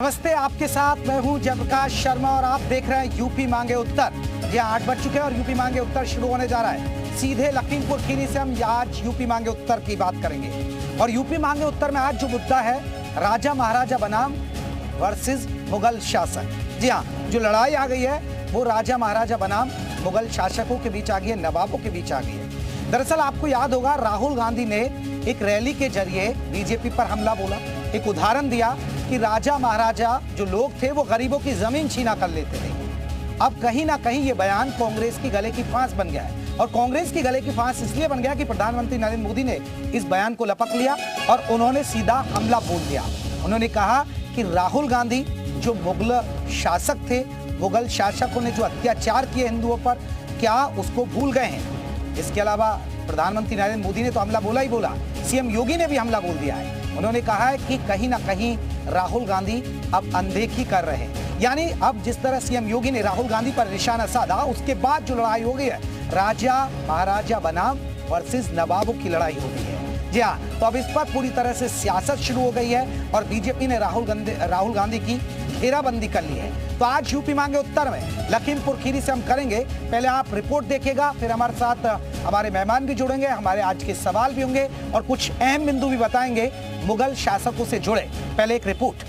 नमस्ते, आपके साथ मैं हूं जयप्रकाश शर्मा और आप देख रहे हैं यूपी मांगे उत्तर। ये 8 बज चुके हैं और यूपी मांगे उत्तर शुरू होने जा रहा है। सीधे लखीमपुर खीरी से हम आज यूपी मांगे उत्तर की बात करेंगे और यूपी मांगे उत्तर में आज जो मुद्दा है राजा महाराजा बनाम वर्सेस मुगल शासक। जी हाँ, जो लड़ाई आ गई है वो राजा महाराजा बनाम मुगल शासकों के बीच आ गई है, नवाबों के बीच आ गई है। दरअसल आपको याद होगा राहुल गांधी ने एक रैली के जरिए बीजेपी पर हमला बोला, एक उदाहरण दिया कि राजा महाराजा जो लोग थे वो गरीबों की जमीन छीना कर लेते थे। अब कहीं ना कहीं ये बयान कांग्रेस की गले की फांस बन गया है और कांग्रेस की गले की फांस इसलिए बन गया कि प्रधानमंत्री नरेंद्र मोदी ने इस बयान को लपक लिया और उन्होंने सीधा हमला बोल दिया। उन्होंने कहा कि राहुल गांधी जो मुगल शासक थे, मुगल शासकों ने जो अत्याचार किए हिंदुओं पर, क्या उसको भूल गए हैं? इसके अलावा प्रधानमंत्री नरेंद्र मोदी ने तो हमला बोला ही बोला, सीएम योगी ने भी हमला बोल दिया है। उन्होंने कहा है कि कहीं ना कहीं राहुल गांधी अब अनदेखी कर रहे हैं। यानी अब जिस तरह सीएम योगी ने राहुल गांधी पर निशाना साधा, उसके बाद जो लड़ाई हो गई है राजा महाराजा बनाम वर्सेस नवाबों की लड़ाई हो गई है। जी हाँ, तो अब इस पर पूरी तरह से सियासत शुरू हो गई है और बीजेपी ने राहुल गांधी की घेराबंदी कर ली है। तो आज यूपी मांगे उत्तर में लखीमपुर खीरी से हम करेंगे। पहले आप रिपोर्ट देखिएगा, फिर हमारे साथ हमारे मेहमान भी जुड़ेंगे, हमारे आज के सवाल भी होंगे और कुछ अहम बिंदु भी बताएंगे मुगल शासकों से जुड़े। पहले एक रिपोर्ट।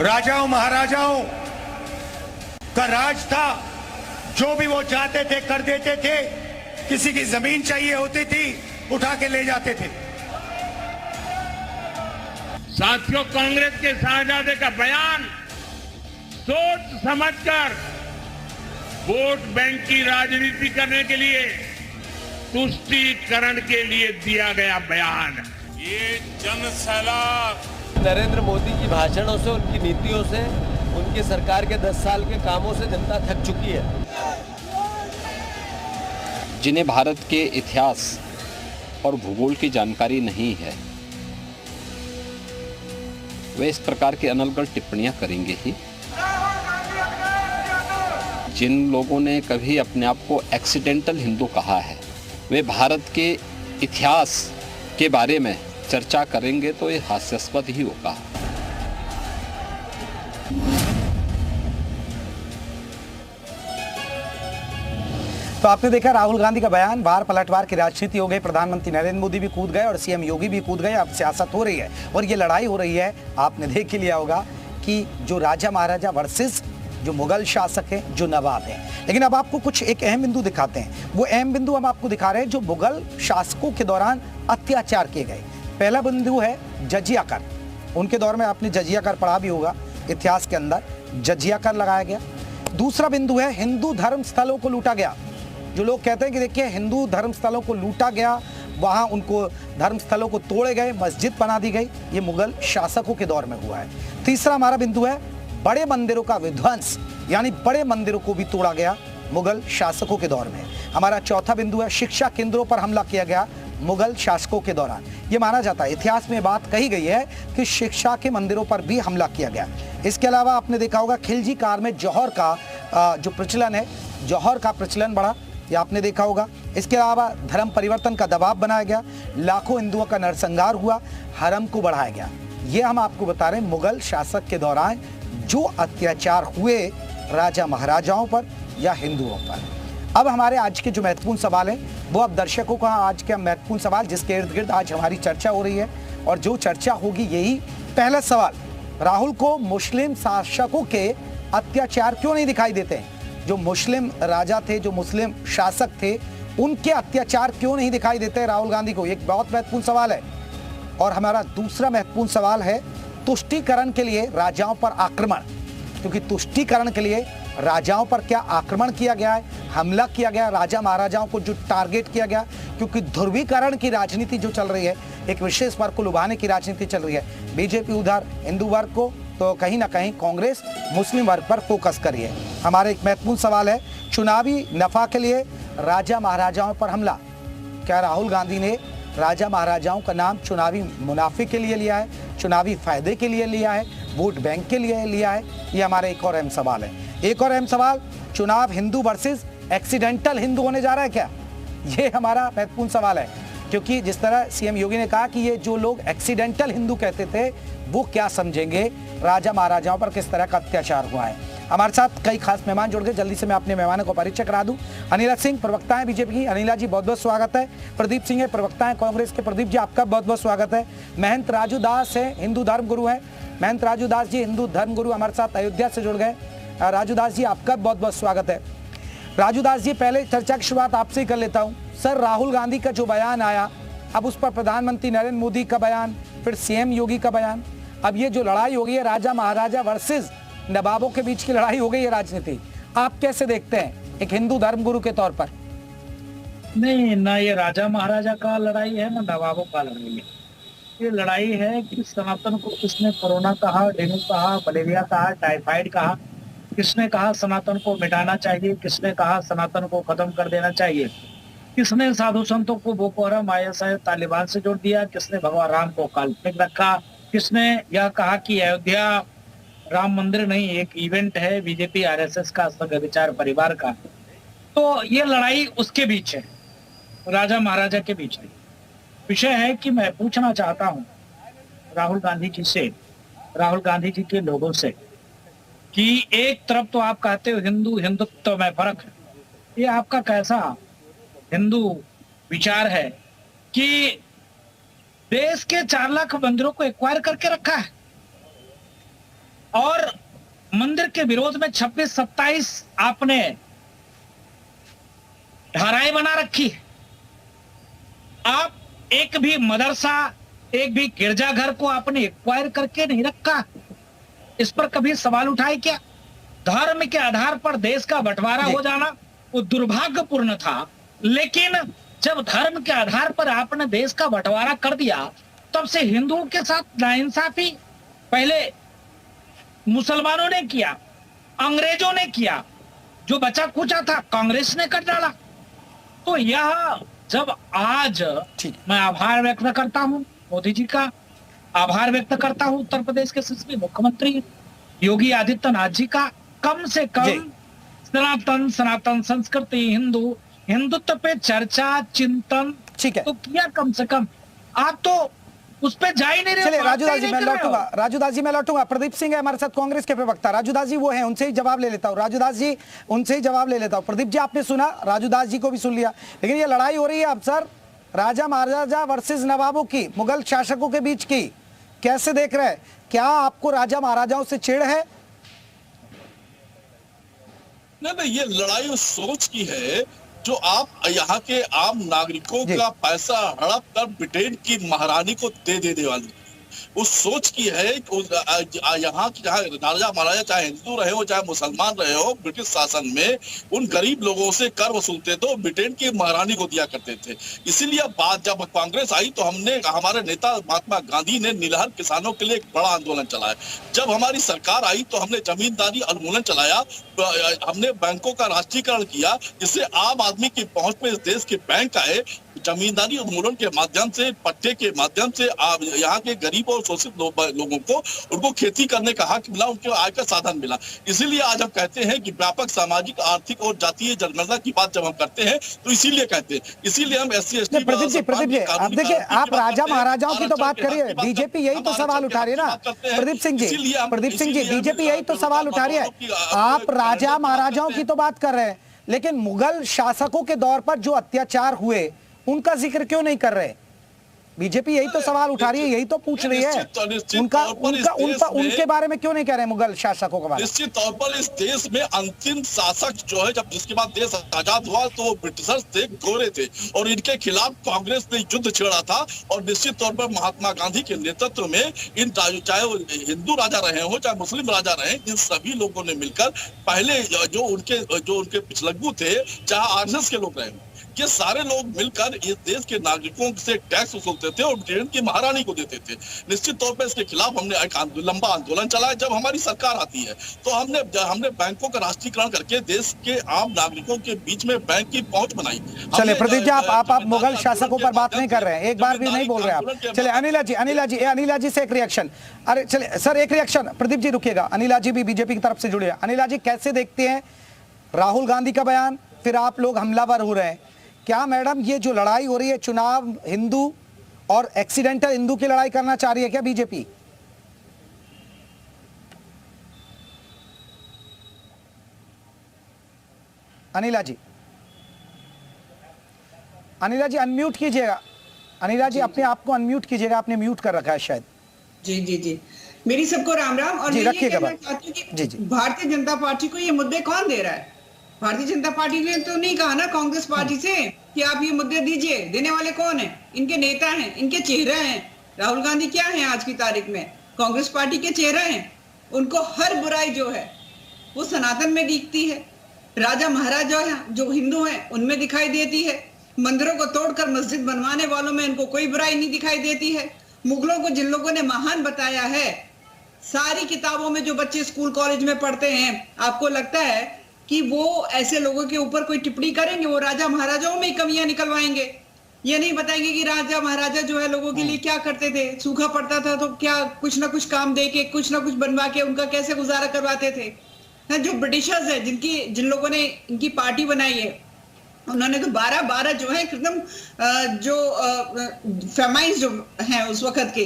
राजाओं महाराजाओं का राज था, जो भी वो चाहते थे कर देते थे। किसी की जमीन चाहिए होती थी, उठा के ले जाते थे। साथियों, कांग्रेस के शाहजादे का बयान सोच समझकर वोट बैंक की राजनीति करने के लिए, तुष्टीकरण के लिए दिया गया बयान। ये जन सैलाब नरेंद्र मोदी की भाषणों से, उनकी नीतियों से, उनकी सरकार के 10 साल के कामों से जनता थक चुकी है। जिन्हें भारत के इतिहास और भूगोल की जानकारी नहीं है वे इस प्रकार की अनर्गल टिप्पणियां करेंगे ही। जिन लोगों ने कभी अपने आप को एक्सीडेंटल हिंदू कहा है, वे भारत के इतिहास के बारे में चर्चा करेंगे तो ये हास्यास्पद ही होगा। तो आपने देखा राहुल गांधी का बयान, बार पलटवार की राजनीति हो गई। प्रधानमंत्री नरेंद्र मोदी भी कूद गए और सीएम योगी भी कूद गए। अब सियासत हो रही है और ये लड़ाई हो रही है। आपने देख ही लिया होगा कि जो राजा महाराजा वर्सेस जो मुगल शासक हैं, जो नवाब हैं। लेकिन अब आपको कुछ एक अहम बिंदु दिखाते हैं। वो अहम बिंदु हम आपको दिखा रहे हैं जो मुगल शासकों के दौरान अत्याचार किए गए। पहला बिंदु है जजिया कर। उनके दौर में आपने जजिया कर पढ़ा भी होगा इतिहास के अंदर, जजिया कर लगाया गया। दूसरा बिंदु है हिंदू धर्म स्थलों को लूटा गया। जो लोग कहते हैं कि देखिए हिंदू धर्म स्थलों को लूटा गया, वहाँ उनको धर्म स्थलों को तोड़े गए, मस्जिद बना दी गई, ये मुगल शासकों के दौर में हुआ है। तीसरा हमारा बिंदु है बड़े मंदिरों का विध्वंस, यानी बड़े मंदिरों को भी तोड़ा गया मुगल शासकों के दौर में। हमारा चौथा बिंदु है शिक्षा केंद्रों पर हमला किया गया मुगल शासकों के दौरान। ये माना जाता है, इतिहास में बात कही गई है कि शिक्षा के मंदिरों पर भी हमला किया गया। इसके अलावा आपने देखा होगा खिलजी काल में जौहर का जो प्रचलन है, जौहर का प्रचलन बढ़ा, ये आपने देखा होगा। इसके अलावा धर्म परिवर्तन का दबाव बनाया गया, लाखों हिंदुओं का नरसंहार हुआ, हरम को बढ़ाया गया। ये हम आपको बता रहे हैं मुगल शासक के दौरान जो अत्याचार हुए राजा महाराजाओं पर या हिंदुओं पर। अब हमारे आज के जो महत्वपूर्ण सवाल हैं वो अब दर्शकों का आज के महत्वपूर्ण सवाल जिसके इर्द गिर्द आज हमारी चर्चा हो रही है और जो चर्चा होगी यही। पहला सवाल, राहुल को मुस्लिम शासकों के अत्याचार क्यों नहीं दिखाई देते हैं? जो मुस्लिम राजा थे, जो मुस्लिम शासक थे, उनके अत्याचार क्यों नहीं दिखाई देते राहुल गांधी को? एक बहुत महत्वपूर्ण सवाल है। और हमारा दूसरा महत्वपूर्ण सवाल है तुष्टीकरण के लिए राजाओं पर आक्रमण, क्योंकि तुष्टीकरण के लिए राजाओं पर क्या आक्रमण किया गया है, हमला किया गया, राजा महाराजाओं को जो टारगेट किया गया, क्योंकि ध्रुवीकरण की राजनीति जो चल रही है, एक विशेष वर्ग को लुभाने की राजनीति चल रही है। बीजेपी उधर हिंदू वर्ग को, तो कहीं ना कहीं कांग्रेस मुस्लिम वर्ग पर फोकस करी है। हमारा एक महत्वपूर्ण सवाल है चुनावी नफा के लिए राजा महाराजाओं पर हमला। क्या राहुल गांधी ने राजा महाराजाओं का नाम चुनावी मुनाफे के लिए लिया है, चुनावी फायदे के लिए लिया है, वोट बैंक के लिए लिया है? ये हमारा एक और अहम सवाल है। एक और अहम सवाल, चुनाव हिंदू वर्सेस एक्सीडेंटल हिंदू होने जा रहा है क्या? ये हमारा महत्वपूर्ण सवाल है। क्योंकि जिस तरह सीएम योगी ने कहा कि ये जो लोग एक्सीडेंटल हिंदू कहते थे वो क्या समझेंगे, राजा महाराजाओं पर किस तरह का अत्याचार हुआ है। हमारे साथ कई खास मेहमान जुड़ गए, जल्दी से मैं अपने मेहमानों को परिचय करा दूं। अनिला सिंह प्रवक्ता है बीजेपी की, अनिला जी बहुत बहुत स्वागत है। प्रदीप सिंह है प्रवक्ता है कांग्रेस के, प्रदीप जी आपका बहुत बहुत स्वागत है। महंत राजू दास है, हिंदू धर्म गुरु है, महंत राजू दास जी हिंदू धर्म गुरु हमारे साथ अयोध्या से जुड़ गए। राजू दास जी आपका बहुत बहुत स्वागत है। राजू दास जी पहले चर्चा की शुरुआत आपसे ही कर लेता हूँ। सर, राहुल गांधी का जो बयान आया, अब उस पर प्रधानमंत्री नरेंद्र मोदी का बयान, फिर सीएम योगी का बयान, अब ये जो लड़ाई हो गई है राजा महाराजा वर्सेस नवाबों के बीच की लड़ाई हो गई है राजनीति, आप कैसे देखते हैं एक हिंदू धर्मगुरु के तौर पर? नहीं, ना ये राजा महाराजा का लड़ाई है ना नवाबों का लड़ाई है। ये लड़ाई है कि सनातन को किसने कोरोना कहा, डेंगू कहा, मलेरिया कहा, टाइफाइड कहा, किसने कहा सनातन को मिटाना चाहिए, किसने कहा सनातन को खत्म कर देना चाहिए, किसने साधु संतों को बोको हराम, आईएसआई, तालिबान से जोड़ दिया, किसने भगवान राम को काल्पनिक रखा, किसने यह कहा कि अयोध्या राम मंदिर नहीं एक इवेंट है बीजेपी आरएसएस का विचार परिवार का। तो ये लड़ाई उसके बीच है, राजा महाराजा के बीच है। विषय है कि मैं पूछना चाहता हूं राहुल गांधी जी से, राहुल गांधी जी के लोगों से, कि एक तरफ तो आप कहते हो हिंदू हिंदुत्व में फर्क है, ये आपका कैसा हिंदू विचार है कि देश के 4 लाख मंदिरों को एक्वायर करके रखा है और मंदिर के विरोध में 26-27 आपने धाराएं बना रखी है। आप एक भी मदरसा, एक भी गिरजाघर को आपने एक्वायर करके नहीं रखा। इस पर कभी सवाल उठाए क्या? धर्म के आधार पर देश का बंटवारा हो जाना वो दुर्भाग्यपूर्ण था, लेकिन जब धर्म के आधार पर आपने देश का बंटवारा कर दिया, तब से हिंदुओं के साथ नाइंसाफी पहले मुसलमानों ने किया, अंग्रेजों ने किया, जो बचा कुचा था कांग्रेस ने कर डाला। तो यह जब आज मैं आभार व्यक्त करता हूं मोदी जी का, आभार व्यक्त करता हूं उत्तर प्रदेश के यशस्वी मुख्यमंत्री योगी आदित्यनाथ जी का, कम से कम सनातन संस्कृति, हिंदुत्व पे चर्चा चिंतन तो किया कम से कम। आप तो उस पे जा ही नहीं रहे। चलिए राजू दास जी मैं लौटूंगा, राजू दास जी मैं लौटूंगा। प्रदीप सिंह है हमारे साथ कांग्रेस के प्रवक्ता, राजू दास जी वो हैं, उनसे ही जवाब ले लेता हूँ। राजू दास जी उनसे ही जवाब ले लेता हूँ। प्रदीप जी आपने सुना, राजू दास जी को भी सुन लिया, लेकिन ये लड़ाई हो रही है अब सर राजा महाराजा वर्सेस नवाबों की, मुगल शासकों के बीच की, कैसे देख रहे हैं? क्या आपको राजा महाराजाओं से चिढ़ है? नहीं, ये लड़ाई उस सोच की है जो आप यहाँ के आम नागरिकों का पैसा हड़प कर ब्रिटेन की महारानी को दे देने वाली उस सोच की है। यहाँ की जहाँ राजा महाराजा चाहे हिंदू रहे हो चाहे मुसलमान रहे हो, ब्रिटिश शासन में उन गरीब लोगों से कर वसूलते थे, ब्रिटेन की महारानी को दिया करते थे। इसीलिए बात जब कांग्रेस आई तो हमारे नेता महात्मा गांधी ने नीलहर किसानों के लिए एक बड़ा आंदोलन चलाया। जब हमारी सरकार आई तो हमने जमींदारी उन्मूलन चलाया, हमने बैंकों का राष्ट्रीयकरण किया, जिससे आम आदमी की पहुंच में इस देश के बैंक आए। जमींदारी उन्मूलन के माध्यम से, पट्टे के माध्यम से यहाँ के गरीब और शोषित लोगों को उनको खेती करने का हक मिला, उनके आय का साधन मिला। इसीलिए आज हम कहते हैं कि व्यापक सामाजिक, आर्थिक और जातीय जनगणना की बात जब हम करते हैं तो इसीलिए कहते हैं, इसीलिए हम SC/ST। प्रदीप जी आप देखिए, आप राजा महाराजाओं की तो बात करिए, बीजेपी यही तो सवाल उठा रही है ना प्रदीप सिंह जी, बीजेपी यही तो सवाल उठा रही है। आप राजा महाराजाओं की तो बात कर रहे हैं, लेकिन मुगल शासकों के दौर पर जो अत्याचार हुए उनका जिक्र क्यों नहीं कर रहे? बीजेपी यही तो सवाल उठा रही है, यही तो पूछ रही है, उनके बारे में क्यों नहीं कह रहे मुगल शासकों के बारे में? निश्चित तौर पर इस देश में अंतिम शासक जो है, जब जिसके बाद देश आजाद हुआ तो वो ब्रिटिशर्स थे, गोरे थे, और इनके खिलाफ कांग्रेस ने युद्ध छेड़ा था। और निश्चित तौर पर महात्मा गांधी के नेतृत्व में इन, चाहे वो हिंदू राजा रहे हो चाहे मुस्लिम राजा रहे, इन सभी लोगों ने मिलकर पहले जो उनके पिछलग्गू थे, चाहे RSS के लोग रहे, ये सारे लोग मिलकर इस देश के नागरिकों से टैक्स वसूलते थे और ब्रिटेन की महारानी को देते थे। निश्चित तौर पर इसके खिलाफ हमने एक लंबा आंदोलन चलाया। जब हमारी सरकार आती है तो हमने बैंकों का राष्ट्रीयकरण करके देश के आम नागरिकों के बीच में बैंक की पहुंच बनाई। चलिए प्रदीप जी, आप मुगल शासकों पर बात नहीं कर रहे हैं, एक बार भी नहीं बोल रहे आप। चलिए अनिला जी से एक रिएक्शन। अरे चलिए सर, एक रिएक्शन। प्रदीप जी रुकिएगा, अनिला जी भी बीजेपी की तरफ से जुड़े हैं। अनिला जी कैसे देखते हैं राहुल गांधी का बयान, फिर आप लोग हमलावर हो रहे हैं, क्या मैडम ये जो लड़ाई हो रही है चुनाव हिंदू और एक्सीडेंटल हिंदू की लड़ाई करना चाह रही है क्या बीजेपी? अनिला जी, अनिला जी अनम्यूट कीजिएगा। अनिला जी अपने आप को अनम्यूट कीजिएगा, आपने म्यूट कर रखा है शायद। जी जी जी, मेरी सबको राम राम। और जी, मैं ये रखिएगा कहना बात। चाहती हूँ कि जी, जी। भारतीय जनता पार्टी को ये मुद्दे कौन दे रहा है? भारतीय जनता पार्टी ने तो नहीं कहा ना कांग्रेस पार्टी से कि आप ये मुद्दे दीजिए। देने वाले कौन है? इनके नेता हैं, इनके चेहरे हैं। राहुल गांधी क्या है आज की तारीख में? कांग्रेस पार्टी के चेहरे हैं। उनको हर बुराई जो है वो सनातन में दिखती है, राजा महाराजा जो हिंदू हैं उनमें दिखाई देती है, मंदिरों को तोड़कर मस्जिद बनवाने वालों में इनको कोई बुराई नहीं दिखाई देती है। मुगलों को जिन लोगों ने महान बताया है, सारी किताबों में जो बच्चे स्कूल कॉलेज में पढ़ते हैं, आपको लगता है कि वो ऐसे लोगों के ऊपर कोई टिप्पणी करेंगे? वो राजा महाराजाओं में ही कमियां निकलवाएंगे। ये नहीं बताएंगे कि राजा महाराजा जो है लोगों के लिए क्या करते थे। सूखा पड़ता था तो क्या कुछ ना कुछ काम दे के, कुछ ना कुछ बनवा के उनका कैसे गुजारा करवाते थे। जो ब्रिटिशर्स है, जिन लोगों ने इनकी पार्टी बनाई है, उन्होंने तो 12 जो है एकदम जो फेमाइज जो है उस वक्त के,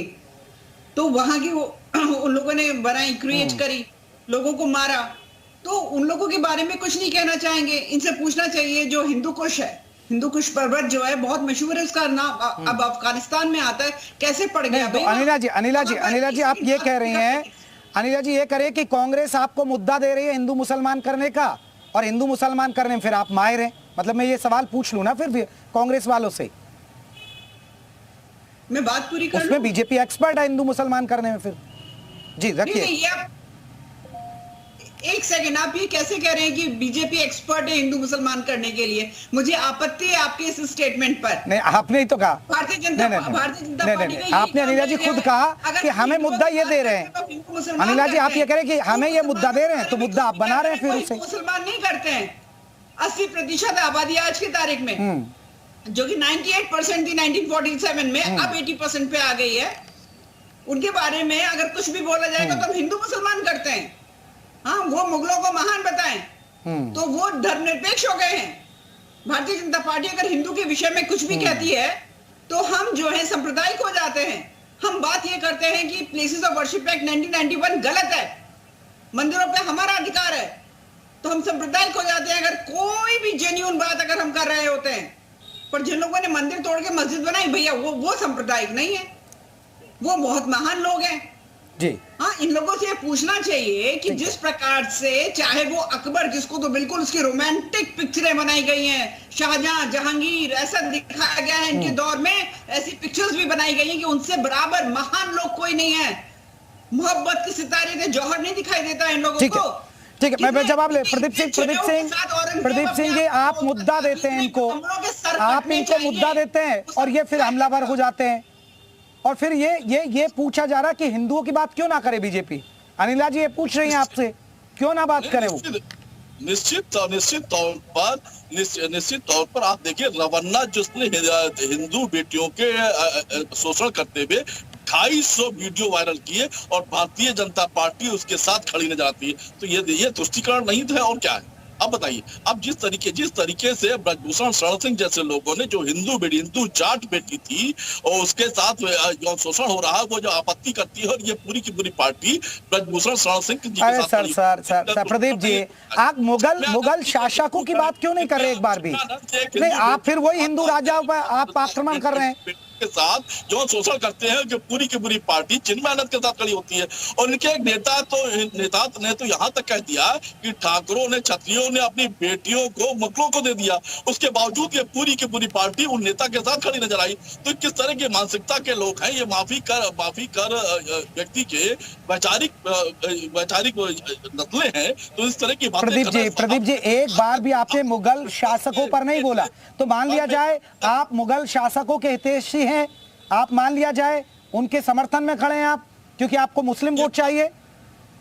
तो वहां की उन लोगों ने बनाई, क्रिएट करी, लोगों को मारा। तो उन लोगों के बारे में कुछ नहीं कहना चाहेंगे। इनसे पूछना चाहिए जो हिंदू कुश है, हिंदू कुश पर्वत जो है बहुत मशहूर है, उसका नाम अब अफगानिस्तान में आता है। कैसे पड़ गया? तो अनिला जी आप ये कह रही हैं, अनिला जी ये करे कि कांग्रेस आपको मुद्दा दे रही है हिंदू मुसलमान करने का, और हिंदू मुसलमान करने में फिर आप माहिर हैं। मतलब मैं ये सवाल पूछ लूं ना फिर भी कांग्रेस वालों से, मैं बात पूरी कर लूं? उसमें बीजेपी एक्सपर्ट है हिंदू मुसलमान करने में फिर। जी रखिए। एक सेकंड, आप ये कैसे कह रहे हैं कि बीजेपी एक्सपर्ट है हिंदू मुसलमान करने के लिए? मुझे आपत्ति है आपके इस स्टेटमेंट पर। नहीं, आपने ही तो कहा। भारतीय जनता पार्टी नहीं, आपने अनिला जी खुद कहा कि हमें मुद्दा ये दे रहे हैं। अनिला जी आप ये कह रहे हैं कि हमें ये मुद्दा दे रहे हैं, तो मुद्दा आप बना रहे हैं फिर उसे। मुसलमान नहीं करते हैं। 80% आबादी आज की तारीख में, जो कि 98% थी 1947 में, अब 80% पे आ गई है। उनके बारे में अगर कुछ भी बोला जाएगा तो हम हिंदू मुसलमान करते हैं। हाँ, वो मुगलों को महान बताएं तो वो धर्मनिरपेक्ष हो गए हैं। भारतीय जनता पार्टी अगर हिंदू के विषय में कुछ भी कहती है तो हम जो है सांप्रदायिक हो जाते हैं। हम बात ये करते हैं कि प्लेसेस ऑफ वर्शिप एक्ट 1991 गलत है, मंदिरों पे हमारा अधिकार है, तो हम सांप्रदायिक हो जाते हैं अगर कोई भी जेन्युइन बात अगर हम कर रहे होते हैं। पर जिन लोगों ने मंदिर तोड़ के मस्जिद बनाई, भैया वो सांप्रदायिक नहीं है, वो बहुत महान लोग हैं जी। हाँ, इन लोगों से पूछना चाहिए कि जिस प्रकार से चाहे वो अकबर, जिसको तो बिल्कुल उसकी रोमांटिक पिक्चरें बनाई गई हैं, शाहजहां, जहांगीर, ऐसा दिखाया गया है इनके दौर में, ऐसी पिक्चर्स भी बनाई गई हैं कि उनसे बराबर महान लोग कोई नहीं है। मोहब्बत के सितारे थे, जौहर नहीं दिखाई देता इन लोगों को। ठीक है, मैं जवाब ले। प्रदीप सिंह जी आप मुद्दा देते हैं इनको, आप इनको मुद्दा देते हैं और ये फिर हमलावर हो जाते हैं। और फिर ये पूछा जा रहा कि हिंदुओं की बात क्यों ना करे बीजेपी। अनिला जी ये पूछ रही हैं आपसे, क्यों ना बात करे वो? निश्चित तौर पर आप देखिए, रवन्ना जिसने हिंदू बेटियों के शोषण करते हुए 250 वीडियो वायरल किए और भारतीय जनता पार्टी उसके साथ खड़ी नजर आती है, तो ये तुष्टीकरण नहीं है और क्या है? अब बताइए, अब जिस तरीके से ब्रजभूषण शरण सिंह जैसे लोगों ने, जो हिंदू जाट बेटी थी और उसके साथ यौन शोषण हो रहा है, वो जो आपत्ति करती है, और ये पूरी की पूरी पार्टी ब्रजभूषण शरण सिंह जी के साथ। सर प्रदीप जी, आप मुगल शासकों की बात क्यों नहीं कर रहे एक बार भी? नहीं, आप फिर वही हिंदू राजाओं पर आप आक्रमण कर रहे हैं के साथ जो शोषण करते हैं, जो पूरी की पूरी पार्टी चिन्मयानंद के साथ खड़ी होती है। और इनके एक नेता ने तो यहाँ तक कह दिया कि ठाकुरों ने, क्षत्रियों ने अपनी बेटियों को मुगलों को दे दिया। उसके बावजूद ये पूरी की पूरी पार्टी उन नेता के साथ खड़ी नजर आई। तो किस तरह की मानसिकता के लोग हैं ये? माफी कर व्यक्ति के वैचारिक नस्लें हैं, तो इस तरह की बातें। प्रदीप जी एक बार भी आपने मुगल शासकों पर नहीं बोला, तो मान लिया जाए आप मुगल शासकों के हितैषी हैं, आप मान लिया जाए उनके समर्थन में खड़े हैं आप, क्योंकि आपको मुस्लिम वोट चाहिए।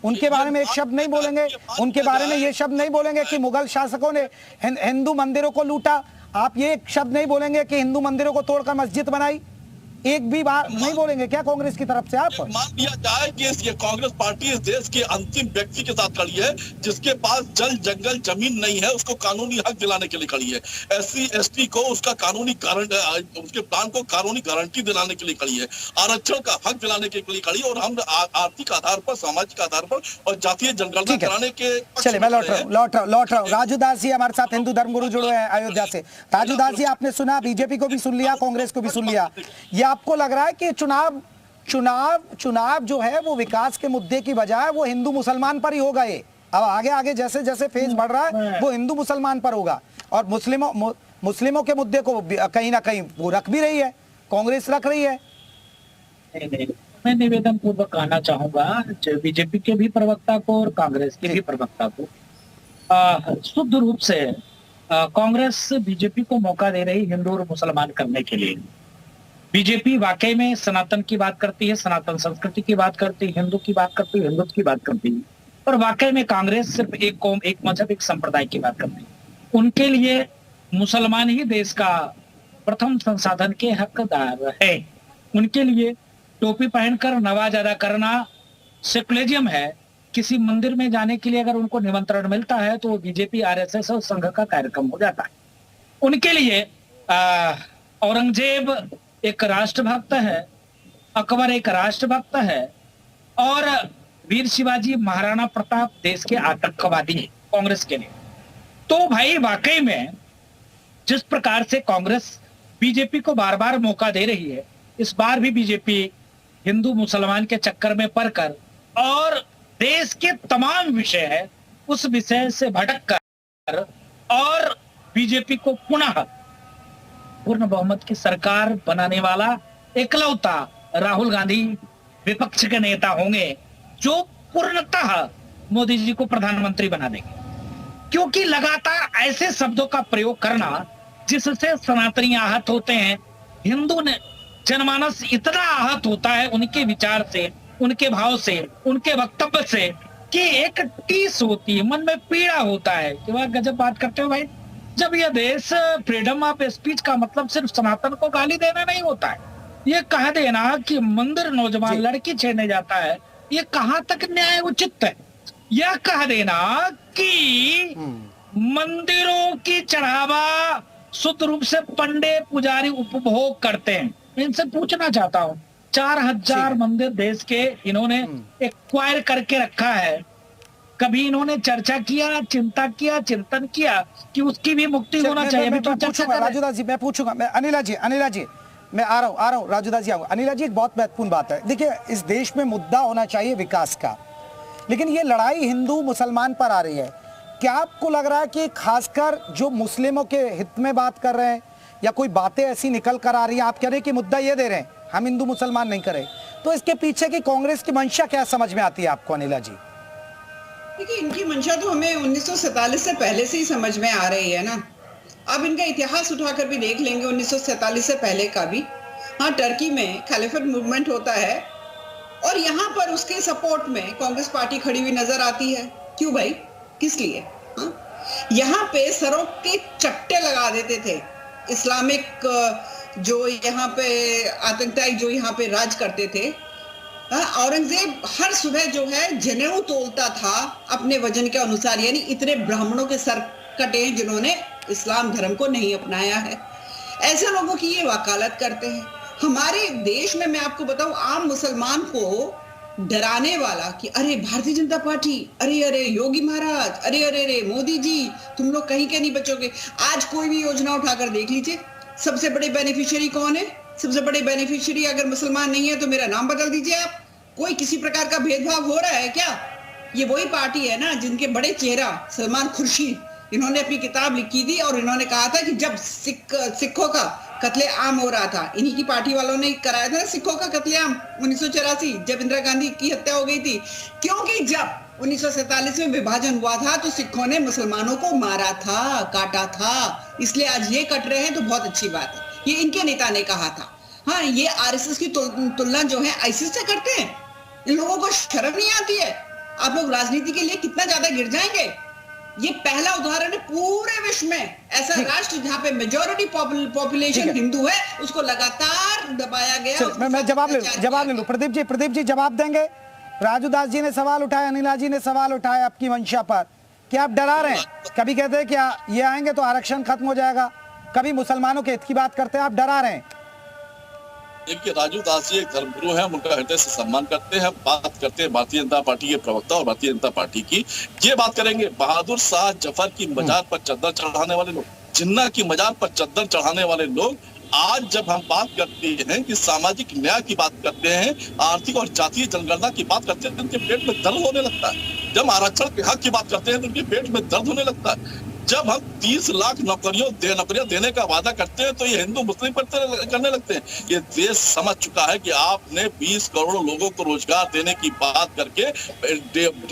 उनके बारे में एक शब्द नहीं बोलेंगे, उनके बारे में ये शब्द नहीं बोलेंगे कि मुगल शासकों ने हिंदू मंदिरों को लूटा। आप ये एक शब्द नहीं बोलेंगे कि हिंदू मंदिरों को तोड़कर मस्जिद बनाई। एक भी बार नहीं बोलेंगे क्या कांग्रेस की तरफ से आप? मान लिया जाए कि ये कांग्रेस पार्टी इस देश के अंतिम व्यक्ति के साथ खड़ी है जिसके पास जल जंगल जमीन नहीं है, उसको कानूनी हक दिलाने के लिए खड़ी है। SC ST को उसका कानूनी गारंटी, उसके प्लान को कानूनी गारंटी दिलाने के लिए खड़ी है, आरक्षण का हक दिलाने के लिए खड़ी है, और हम आर्थिक आधार पर, सामाजिक आधार पर और जातीय जनगणना कराने के। चलिए मैं लौट रहा हूँ। राजू दास जी हमारे साथ हिंदू धर्मगुरु जुड़े हैं अयोध्या से। राजू दास जी, आपने सुना, बीजेपी को भी सुन लिया, कांग्रेस को भी सुन लिया। ये आपको लग रहा है कि चुनाव जो है वो विकास के मुद्दे की बजाय वो हिंदू मुसलमान पर ही होगा? ये अब आगे आगे जैसे जैसे फेज बढ़ रहा है वो हिंदू मुसलमान पर होगा, और मुस्लिमों के मुद्दे को कहीं ना कहीं वो रख भी रही है, कांग्रेस रख रही है। नहीं, मैं निवेदन पूर्वक कहना चाहूंगा बीजेपी के भी प्रवक्ता को और कांग्रेस के भी प्रवक्ता को, शुद्ध रूप से कांग्रेस बीजेपी को मौका दे रही हिंदू और मुसलमान करने के लिए। बीजेपी वाकई में सनातन की बात करती है, सनातन संस्कृति की बात करती है, हिंदू की बात करती है, हिंदुत्व की बात करती है, और वाकई में कांग्रेस सिर्फ एक कौम, एक मजहब, एक संप्रदाय की बात करती है। उनके लिए मुसलमान ही देश का प्रथम संसाधन के हकदार है। उनके लिए टोपी पहनकर नवाज अदा करना सेकुलरिज्म है। किसी मंदिर में जाने के लिए अगर उनको निमंत्रण मिलता है तो वो बीजेपी, RSS और संघ का कार्यक्रम हो जाता है। उनके लिए औरंगजेब एक राष्ट्रभक्त है, अकबर एक राष्ट्रभक्त है, और वीर शिवाजी, महाराणा प्रताप देश के आतंकवादी है कांग्रेस के लिए। तो भाई वाकई में जिस प्रकार से कांग्रेस बीजेपी को बार बार मौका दे रही है, इस बार भी बीजेपी हिंदू मुसलमान के चक्कर में पड़कर और देश के तमाम विषय है उस विषय से भटक कर और बीजेपी को पुनः पूर्ण बहुमत की सरकार बनाने वाला एकलौता राहुल गांधी विपक्ष के नेता होंगे जो पूर्णतः मोदी जी को प्रधानमंत्री बना देंगे। क्योंकि लगातार ऐसे शब्दों का प्रयोग करना जिससे सनातनी आहत होते हैं, हिंदू ने जनमानस इतना आहत होता है उनके विचार से, उनके भाव से, उनके वक्तव्य से, कि एक टीस होती है, मन में पीड़ा होता है कि वह गजब बात करते हो भाई। जब यह देश फ्रीडम ऑफ स्पीच का मतलब सिर्फ सनातन को गाली देना नहीं होता है, ये कह देना कि मंदिर नौजवान लड़की छेड़ने जाता है, ये कहां तक न्याय उचित है। यह कह देना कि मंदिरों की चढ़ावा शुद्ध रूप से पंडे पुजारी उपभोग करते हैं। मैं इनसे पूछना चाहता हूँ, 4000 मंदिर देश के इन्होंने एक्वायर करके रखा है, कभी इन्होंने चर्चा किया, चिंता किया, चिंतन किया कि उसकी भी मुक्ति होना चाहिए? राजूदास जी मैं पूछूंगा, मैं अनिला जी मैं आ रहा हूँ राजूदास जी आऊंगा। अनिला जी, एक बहुत महत्वपूर्ण बात है, देखिए इस देश में मुद्दा होना चाहिए विकास का, लेकिन ये लड़ाई हिंदू मुसलमान पर आ रही है। क्या आपको लग रहा है कि खासकर जो मुस्लिमों के हित में बात कर रहे हैं या कोई बातें ऐसी निकल कर आ रही है, आप कह रहे हैं कि मुद्दा ये दे रहे हैं हम हिंदू मुसलमान नहीं करें, तो इसके पीछे की कांग्रेस की मंशा क्या समझ में आती है आपको अनिला जी? देखिए, इनकी मंशा तो हमें 1947 से पहले से ही समझ में आ रही है ना। अब इनका इतिहास उठाकर भी देख लेंगे 1947 से पहले का भी। हाँ, टर्की में खलीफत मूवमेंट होता है और यहाँ पर उसके सपोर्ट में कांग्रेस पार्टी खड़ी हुई नजर आती है। क्यों भाई, किस लिए? हाँ, यहाँ पे सरों के चट्टे लगा देते थे इस्लामिक जो यहाँ पे आतंकवादी जो यहाँ पे राज करते थे। औरंगजेब हर सुबह जो है जनेऊ तोलता था अपने वजन के अनुसार, यानी इतने ब्राह्मणों के सर कटे हैं जिन्होंने इस्लाम धर्म को नहीं अपनाया है। ऐसे लोगों की ये वकालत करते हैं। हमारे देश में मैं आपको बताऊं, आम मुसलमान को डराने वाला कि अरे भारतीय जनता पार्टी, अरे अरे योगी महाराज, अरे अरे अरे मोदी जी, तुम लोग कहीं के नहीं बचोगे। आज कोई भी योजना उठाकर देख लीजिए, सबसे बड़े बेनिफिशियरी कौन है? सबसे बड़े बेनिफिशियरी अगर मुसलमान नहीं है तो मेरा नाम बदल दीजिए आप। कोई किसी प्रकार का भेदभाव हो रहा है क्या? ये वही पार्टी है ना जिनके बड़े चेहरा सलमान खुर्शीद, इन्होंने अपनी किताब लिखी थी और इन्होंने कहा था कि जब सिखों का कत्लेआम हो रहा था, इन्हीं की पार्टी वालों ने कराया था सिखों का कत्लेआम 1984 जब इंदिरा गांधी की हत्या हो गई थी। क्योंकि जब 1947 में विभाजन हुआ था तो सिखों ने मुसलमानों को मारा था, काटा था, इसलिए आज ये कट रहे हैं तो बहुत अच्छी बात है। ये इनके नेता ने कहा था। हाँ, ये RSS की तुलना जो है ISIS से करते हैं। इन लोगों को शर्म नहीं आती है? आप लोग राजनीति के लिए कितना ज्यादा गिर जाएंगे। ये पहला उदाहरण है पूरे विश्व में ऐसा राष्ट्र जहां पे मेजॉरिटी पॉपुलेशन हिंदू है, उसको लगातार दबाया गया। मैं जवाब ले लूं। प्रदीप जी जवाब देंगे। राजू दास जी ने सवाल उठाया, अनिला जी ने सवाल उठाया आपकी मंशा पर, क्या आप डरा रहे हैं? कभी कहते हैं क्या ये आएंगे तो आरक्षण खत्म हो जाएगा, कभी मुसलमानों के हित की बात करते हैं, आप डरा रहे हैं? देखिए, राजू दास जी एक धर्मगुरु हैं, उनका हृदय से सम्मान करते हैं। बात करते हैं भारतीय जनता पार्टी के प्रवक्ता और भारतीय जनता पार्टी की। ये बात करेंगे बहादुर शाह जफर की मजार पर चद्दर चढ़ाने वाले लोग, जिन्ना की मजार पर चद्दर चढ़ाने वाले लोग, आज जब हम बात करते हैं कि सामाजिक न्याय की बात करते हैं, आर्थिक और जातीय जनगणना की बात करते हैं, तो उनके पेट में दर्द होने लगता है। जब आरक्षण के हक की बात करते हैं तो उनके पेट में दर्द होने लगता है। जब हम 30 लाख नौकरियां देने का वादा करते हैं तो ये हिंदू मुस्लिम पर करने लगते हैं। ये देश समझ चुका है कि आपने 20 करोड़ लोगों को रोजगार देने की बात करके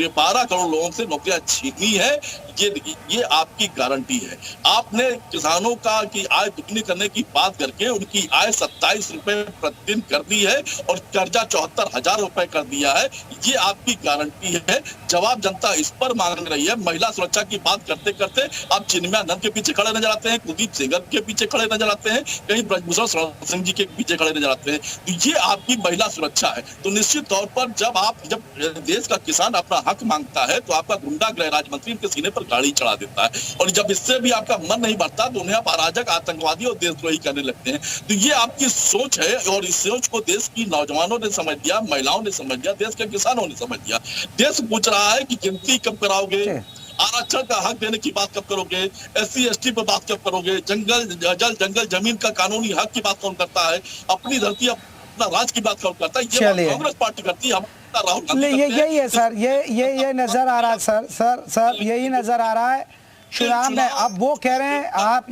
12 करोड़ लोगों से नौकरियां छीनी है। ये आपकी गारंटी है। आपने किसानों का की आय दुगनी करने की बात करके उनकी आय 27 रुपए प्रतिदिन कर दी है और कर्जा 74,000 रुपए कर दिया है। ये आपकी गारंटी है। जवाब जनता इस पर मांग रही है। महिला सुरक्षा की बात करते करते आप चिन्मयानंद के पीछे खड़े नजर आते हैं, कुलदीप सेंगर के पीछे खड़े नजर आते हैं, कहीं ब्रजभूषण शरण सिंह जी के पीछे खड़े नजर आते हैं। तो ये आपकी महिला सुरक्षा है। तो निश्चित तौर पर जब देश का किसान अपना हक मांगता है तो आपका गुंडा गृह राज्य मंत्री उनके सीने पर गाड़ी चढ़ा देता है, और जब इससे भी आपका मन नहीं बढ़ता तो उन्हें आप अराजक, आतंकवादी और देशद्रोही करने लगते हैं। तो ये आपकी सोच है, और इस सोच को देश की नौजवानों ने समझ लिया, महिलाओं ने समझ लिया, देश के किसानों ने समझ लिया। देश पूछ रहा है कि गिनती कब कराओगे, आरक्षण का हक देने की बात कब करोगे, SC ST पर बात कब करोगे, जंगल जमीन का कानूनी हक की बात कौन करता है, अपनी धरती अपना राज की बात कौन करता है? ये कांग्रेस पार्टी करती है, राहुल गांधी। यही है सर, ये नजर आ रहा है सर, यही नजर आ रहा है चुनाव में। अब वो कह रहे हैं आप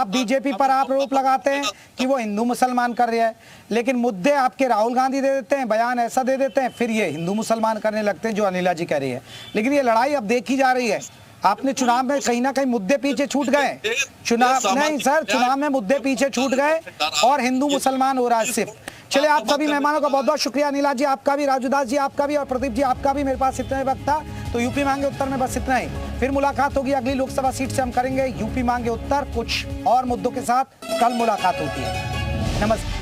बीजेपी पर आप आरोप लगाते हैं कि वो हिंदू मुसलमान कर रहा है, लेकिन मुद्दे आपके राहुल गांधी दे देते हैं, बयान ऐसा दे देते हैं, फिर ये हिंदू मुसलमान करने लगते हैं जो अनिला जी कह रही है। लेकिन ये लड़ाई अब देखी जा रही है। आपने चुनाव में कहीं ना कहीं मुद्दे पीछे छूट गए। चुनाव में मुद्दे पीछे छूट गए और हिंदू मुसलमान हो रहा है सिर्फ। चलिए, आप सभी मेहमानों का बहुत बहुत शुक्रिया। अनिला जी आपका भी, राजू दास जी आपका भी, और प्रदीप जी आपका भी। मेरे पास इतना ही वक्त था तो यूपी मांगे उत्तर में बस इतना ही। फिर मुलाकात होगी अगली लोकसभा सीट से, हम करेंगे यूपी मांगे उत्तर कुछ और मुद्दों के साथ। कल मुलाकात होती है। नमस्कार।